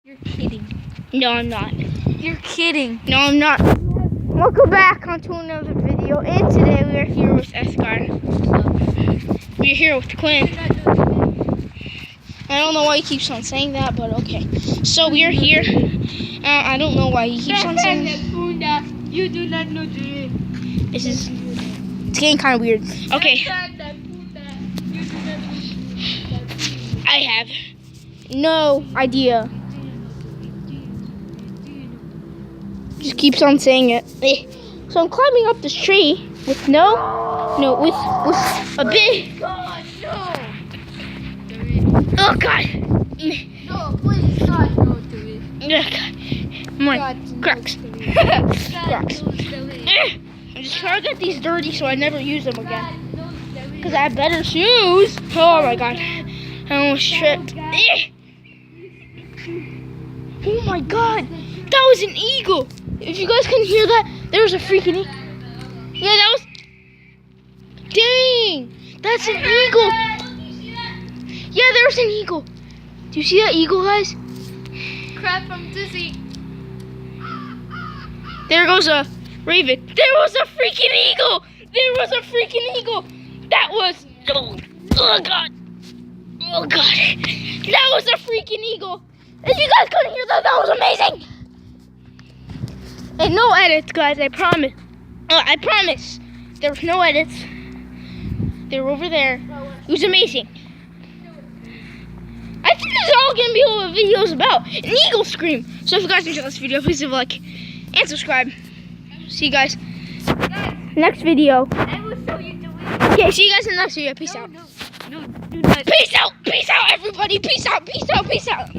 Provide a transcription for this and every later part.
You're kidding. No, I'm not. You're kidding. No, I'm not. Welcome back onto another video, and today we are here with Escar. We're here with Quinn. I don't know why he keeps on saying that, but okay. So we are here. I don't know why he keeps on saying that. You do not know the It's getting kind of weird. Okay. I have no idea. Just keeps on saying it. So I'm climbing up this tree with with a bit. God, no. Oh God. No, please, God, no, do it. Come on, God, cracks. Cracks. I'm just trying to get these dirty so I never use them again. Because I have better shoes. Oh my God. I almost tripped. Oh my God. That was an eagle. If you guys can hear that, there was a freaking eagle. Yeah, that was... Dang. That's an eagle. Yeah, there's an eagle. Do you see that eagle, guys? Crap, I'm dizzy. There goes a raven. There was a freaking eagle. There was a freaking eagle. That was... Oh God. Oh God. That was a freaking eagle. If you guys couldn't hear that, that was amazing. And no edits, guys. I promise. I promise. There was no edits. They were over there. It was amazing. I think this is all going to be what the video is about. An eagle scream. So if you guys enjoyed this video, please leave a like and subscribe. See you guys next video. I will show you the way. Okay, see you guys in the next video. Peace out. No, do not. Peace out. Peace out, everybody. Peace out. Peace out. Peace out.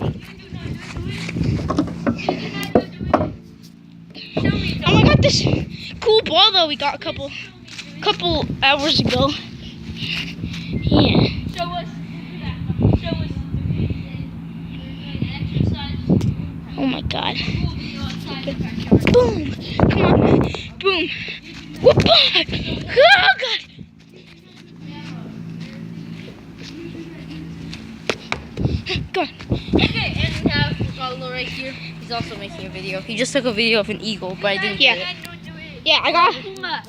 Oh my God, this cool ball though we got a couple hours ago. Yeah. Show us. Oh my God. Boom. Come on. Boom. Whoop. Oh God. Go on. Okay, and we have Paulo right here. He's also making a video. He just took a video of an eagle, but I didn't Yeah. do it. Yeah, I got. Puma.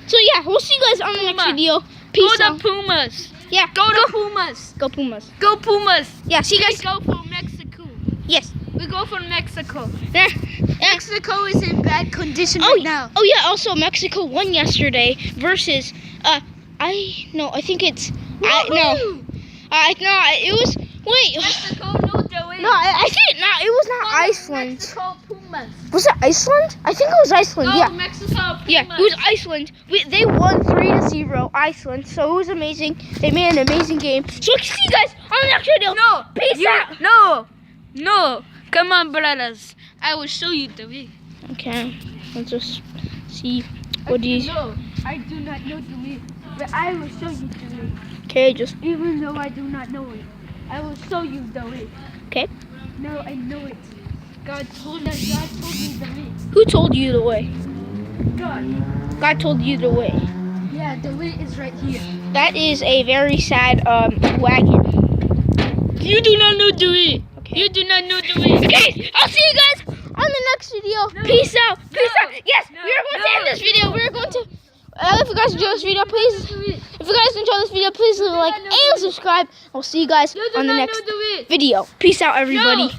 So yeah, we'll see you guys on the next Puma. video. Peace Go out. to Pumas. Yeah. Go to Pumas. Go Pumas. Go Pumas. Yeah. See you We guys. go for Mexico. Yes. We go for Mexico. Yeah. Mexico is in bad condition Oh, right now. oh yeah. Also, Mexico won yesterday versus I think it's Woohoo! it was Mexico, no, Joey. no I think not it was not Iceland. Mexico, Pumas. Was it Iceland? I think it was Iceland. Go Yeah. Mexico, Pumas. Yeah, it was Iceland. They won 3-0 Iceland, so it was amazing. They made an amazing game. So see you guys on the next video. No, Peace out. No. Come on, brothers. I will show you the way. Okay, let's just see what these. No, I do not know the way, but I will show you the way. Okay, just Even though I do not know it, I will show you the way. okay. No, I know it. God told us. God told me the way. Who told you the way? God. God told you the way. Yeah, the way is right here. That is a very sad wagon. You do not know the way. Okay. You do not know the way. Okay, I'll see you guys on the next video. No. Peace out. Peace No. out. Yes, No. we are going to end No. this video. We're going to. If you guys enjoy this video, please. If you guys enjoy this video, please leave a like and subscribe. I'll see you guys You do on the not next know the way. video. Peace out, everybody. No.